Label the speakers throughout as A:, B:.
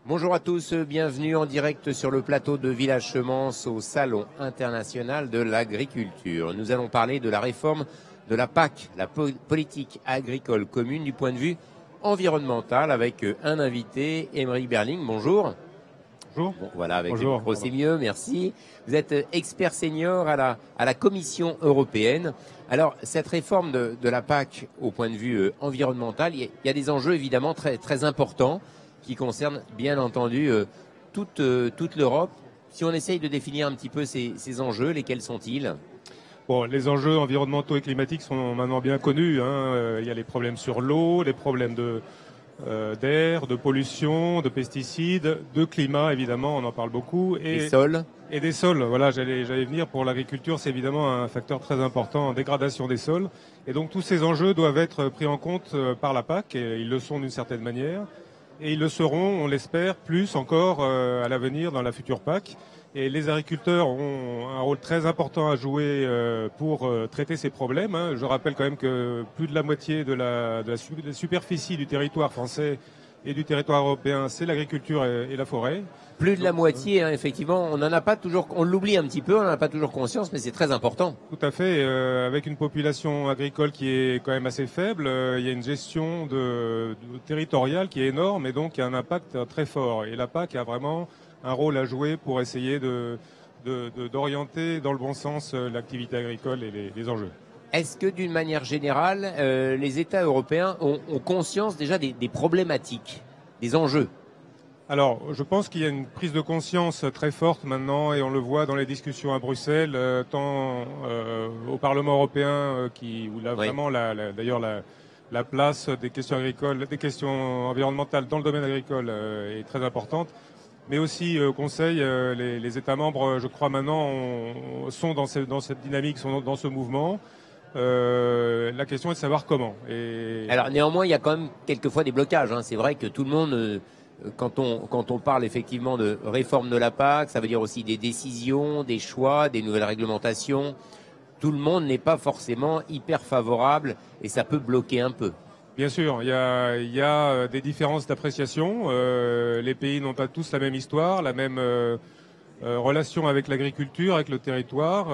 A: Bonjour à tous, bienvenue en direct sur le plateau de Village Semence au Salon international de l'agriculture. Nous allons parler de la réforme de la PAC, la politique agricole commune du point de vue environnemental avec un invité, Aymeric Berling. Bonjour.
B: Bonjour.
A: Bon, voilà, avec
B: Bonjour.
A: le micro c'est mieux, merci. Vous êtes expert senior à la Commission européenne. Alors, cette réforme de la PAC au point de vue environnemental, il y a des enjeux évidemment très, très importants qui concernent bien entendu toute l'Europe. Si on essaye de définir un petit peu ces enjeux, lesquels sont-ils ?
B: Bon, les enjeux environnementaux et climatiques sont maintenant bien connus. Il y a les problèmes sur l'eau, les problèmes d'air, de pollution, de pesticides, de climat évidemment, on en parle beaucoup. Et
A: les sols.
B: Et des sols, voilà, j'allais venir. Pour l'agriculture, c'est évidemment un facteur très important en dégradation des sols. Et donc tous ces enjeux doivent être pris en compte par la PAC, et ils le sont d'une certaine manière. Et ils le seront, on l'espère, plus encore à l'avenir dans la future PAC. Et les agriculteurs ont un rôle très important à jouer pour traiter ces problèmes. Je rappelle quand même que plus de la moitié de la superficie du territoire français et du territoire européen, c'est l'agriculture et la forêt.
A: Plus de la moitié, effectivement, on n'en a pas toujours, on l'oublie un petit peu, on n'en a pas toujours conscience, mais c'est très important.
B: Tout à fait. Avec une population agricole qui est quand même assez faible, il y a une gestion territoriale qui est énorme et donc il y a un impact très fort. Et la PAC a vraiment un rôle à jouer pour essayer d'orienter dans le bon sens l'activité agricole et les enjeux.
A: Est-ce que d'une manière générale, les États européens ont conscience déjà des problématiques, des enjeux ?
B: Alors, je pense qu'il y a une prise de conscience très forte maintenant, et on le voit dans les discussions à Bruxelles, tant au Parlement européen, où là vraiment d'ailleurs la place des questions agricoles, des questions environnementales dans le domaine agricole est très importante. Mais aussi au Conseil, les États membres, je crois maintenant, sont dans cette dynamique, sont dans ce mouvement. La question est de savoir comment.
A: Alors néanmoins, il y a quand même quelquefois des blocages. C'est vrai que tout le monde, quand on parle effectivement de réforme de la PAC, ça veut dire aussi des décisions, des choix, des nouvelles réglementations. Tout le monde n'est pas forcément hyper favorable et ça peut bloquer un peu.
B: Bien sûr, il y a des différences d'appréciation. Les pays n'ont pas tous la même histoire, la même relation avec l'agriculture, avec le territoire.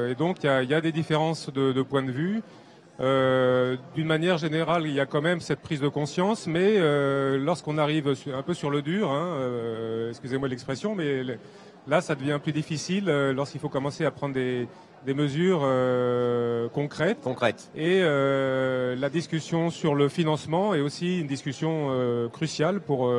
B: Et donc, il y a des différences de point de vue. D'une manière générale, il y a quand même cette prise de conscience, mais lorsqu'on arrive un peu sur le dur, excusez-moi l'expression, mais là, ça devient plus difficile lorsqu'il faut commencer à prendre des mesures concrètes. Et la discussion sur le financement est aussi une discussion cruciale pour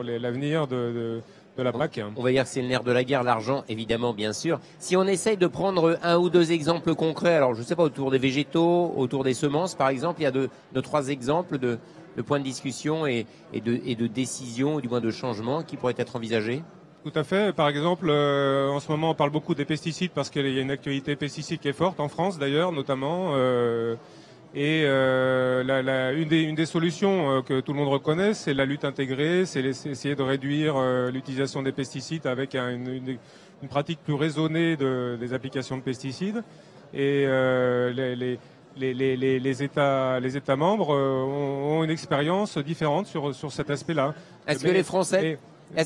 B: l'avenir de la PAC.
A: On va dire que c'est le nerf de la guerre, l'argent, évidemment, bien sûr. Si on essaye de prendre un ou deux exemples concrets, alors je ne sais pas, autour des végétaux, autour des semences, par exemple, il y a deux, trois exemples de points de discussion et de décisions, ou du moins de changements qui pourraient être envisagés.
B: Tout à fait. Par exemple, en ce moment, on parle beaucoup des pesticides parce qu'il y a une actualité pesticide qui est forte en France, d'ailleurs, notamment. Une des solutions que tout le monde reconnaît, c'est la lutte intégrée, c'est essayer de réduire l'utilisation des pesticides avec une pratique plus raisonnée des applications de pesticides. Et les États membres ont une expérience différente sur cet aspect-là.
A: Est-ce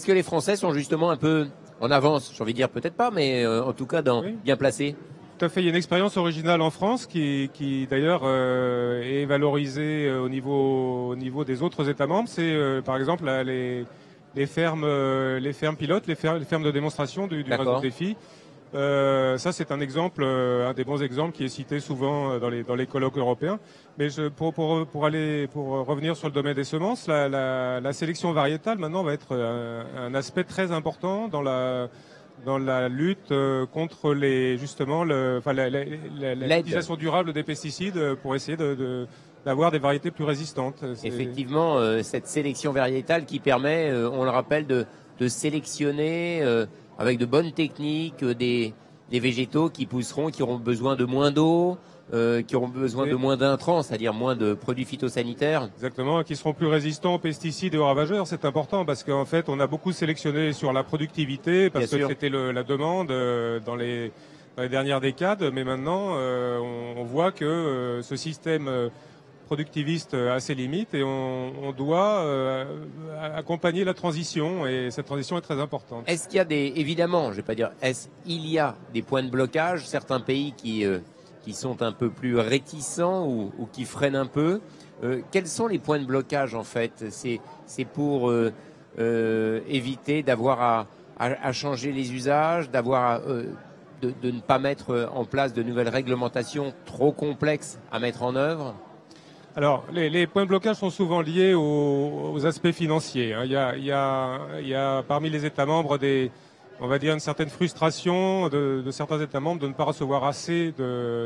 A: que les Français sont justement un peu en avance, j'ai envie de dire peut-être pas, mais en tout cas bien placés ?
B: Tout à fait, il y a une expérience originale en France qui d'ailleurs est valorisée au niveau des autres États membres. C'est par exemple les fermes pilotes, les fermes de démonstration du réseau Défi. Ça c'est un exemple, un des bons exemples qui est cité souvent dans les colloques européens. Mais pour revenir sur le domaine des semences, la sélection variétale maintenant va être un aspect très important dans la lutte contre l'utilisation durable des pesticides pour essayer d'avoir des variétés plus résistantes.
A: Effectivement, cette sélection variétale qui permet, on le rappelle, de sélectionner avec de bonnes techniques des végétaux qui pousseront, qui auront besoin de moins d'eau, qui auront besoin de moins d'intrants, c'est-à-dire moins de produits phytosanitaires.
B: Exactement, qui seront plus résistants aux pesticides et aux ravageurs. C'est important parce qu'en fait, on a beaucoup sélectionné sur la productivité parce que c'était la demande dans les dernières décades. Mais maintenant, on voit que ce système productiviste à ses limites et on doit accompagner la transition et cette transition est très importante.
A: Est-ce qu'il y a évidemment, je vais pas dire, il y a des points de blocage, certains pays qui sont un peu plus réticents ou qui freinent un peu. Quels sont les points de blocage en fait? C'est pour éviter d'avoir à changer les usages, de ne pas mettre en place de nouvelles réglementations trop complexes à mettre en œuvre?
B: Alors, les points de blocage sont souvent liés aux aspects financiers. Il y a parmi les États membres on va dire une certaine frustration de certains États membres de ne pas recevoir assez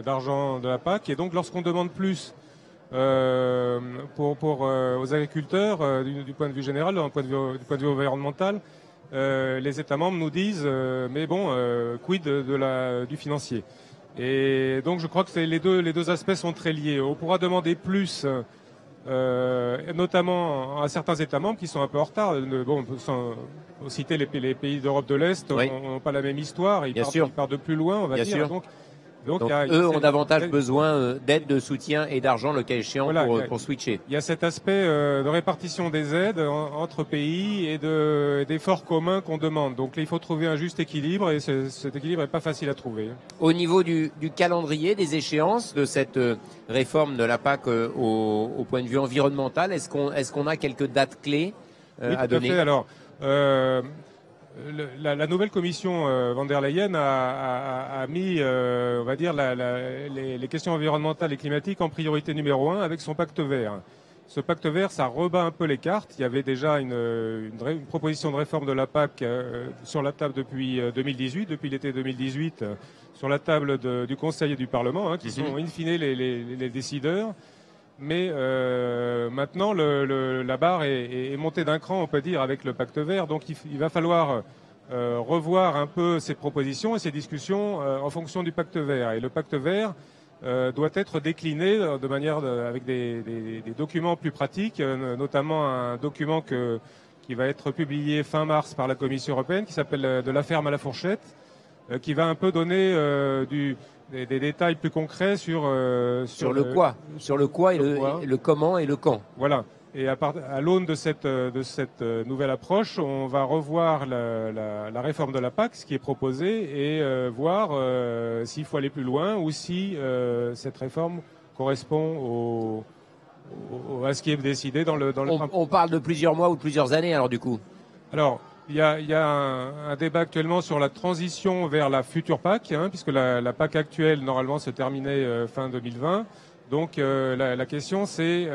B: d'argent de la PAC. Et donc, lorsqu'on demande plus aux agriculteurs, du point de vue général, du point de vue environnemental, les États membres nous disent mais bon, quid du financier? Et donc je crois que les deux aspects sont très liés. On pourra demander plus, notamment à certains États membres qui sont un peu en retard. Bon, sans citer les pays d'Europe de l'Est,
A: oui,
B: n'ont pas la même histoire. Ils partent de plus loin, on va
A: bien
B: dire.
A: Sûr. Donc eux ont davantage besoin d'aide, de soutien et d'argent, le cas échéant, voilà, pour switcher.
B: Il y a cet aspect de répartition des aides entre pays et d'efforts communs qu'on demande. Donc là, il faut trouver un juste équilibre et cet équilibre n'est pas facile à trouver.
A: Au niveau du calendrier, des échéances de cette réforme de la PAC au point de vue environnemental, est-ce qu'on a quelques dates clés à donner?
B: Tout à fait. Alors, la nouvelle commission von der Leyen a mis, on va dire, les questions environnementales et climatiques en priorité numéro 1 avec son pacte vert. Ce pacte vert, ça rebat un peu les cartes. Il y avait déjà une proposition de réforme de la PAC sur la table depuis 2018, depuis l'été 2018, sur la table du Conseil et du Parlement, qui sont in fine les décideurs. Mais maintenant, la barre est montée d'un cran, on peut dire, avec le pacte vert. Donc il va falloir revoir un peu ces propositions et ces discussions en fonction du pacte vert. Et le pacte vert doit être décliné de manière avec des documents plus pratiques, notamment un document qui va être publié fin mars par la Commission européenne, qui s'appelle De la ferme à la fourchette, qui va un peu donner des détails plus concrets sur le
A: quoi et le comment et le quand.
B: Voilà. Et à l'aune de cette nouvelle approche, on va revoir la réforme de la PAC, ce qui est proposé, et voir s'il faut aller plus loin ou si cette réforme correspond à ce qui est décidé dans le.
A: On parle de plusieurs mois ou de plusieurs années alors du coup.
B: Alors. Il y a un débat actuellement sur la transition vers la future PAC, puisque la PAC actuelle, normalement, se terminait fin 2020. Donc, la question, c'est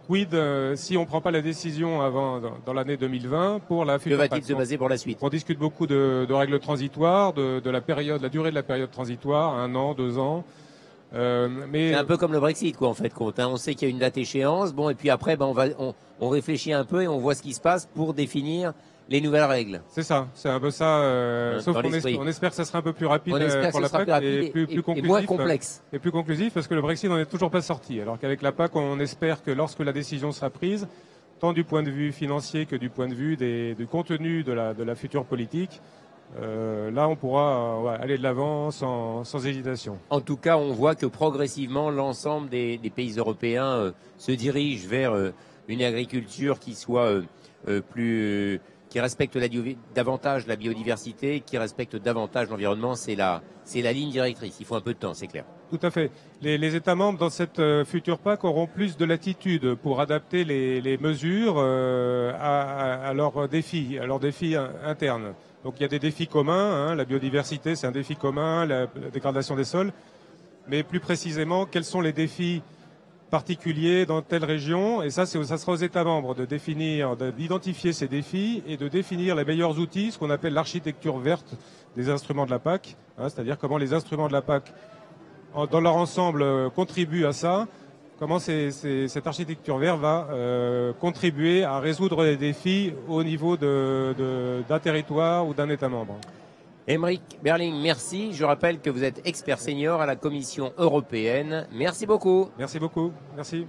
B: quid si on ne prend pas la décision avant dans l'année 2020 pour la future PAC.
A: Que va-t-il se passer pour la suite?
B: On discute beaucoup de règles transitoires, de la durée de la période transitoire, 1 an, 2 ans.
A: Mais c'est un peu comme le Brexit, quoi, en fait. On sait qu'il y a une date échéance, bon, et puis après, on réfléchit un peu et on voit ce qui se passe pour définir les nouvelles règles.
B: C'est ça, c'est un peu ça. Sauf qu'on espère que ça sera un peu plus rapide pour la PAC
A: et plus conclusif, moins complexe.
B: Et plus conclusif, parce que le Brexit n'en est toujours pas sorti. Alors qu'avec la PAC, on espère que lorsque la décision sera prise, tant du point de vue financier que du point de vue du contenu de la future politique, là, on pourra aller de l'avant sans hésitation.
A: En tout cas, on voit que progressivement, l'ensemble des pays européens se dirigent vers une agriculture qui soit qui respecte davantage la biodiversité, qui respecte davantage l'environnement. C'est la ligne directrice. Il faut un peu de temps, c'est clair.
B: Tout à fait. Les États membres dans cette future PAC auront plus de latitude pour adapter les mesures à leurs défis internes. Donc il y a des défis communs, la biodiversité c'est un défi commun, la dégradation des sols, mais plus précisément quels sont les défis particuliers dans telle région, et ça sera aux États membres d'identifier ces défis et de définir les meilleurs outils, ce qu'on appelle l'architecture verte des instruments de la PAC, c'est-à-dire comment les instruments de la PAC dans leur ensemble contribuent à ça. Comment cette architecture verte va contribuer à résoudre les défis au niveau d'un territoire ou d'un État membre.
A: Aymeric Berling, merci. Je rappelle que vous êtes expert senior à la Commission européenne. Merci beaucoup.
B: Merci beaucoup. Merci.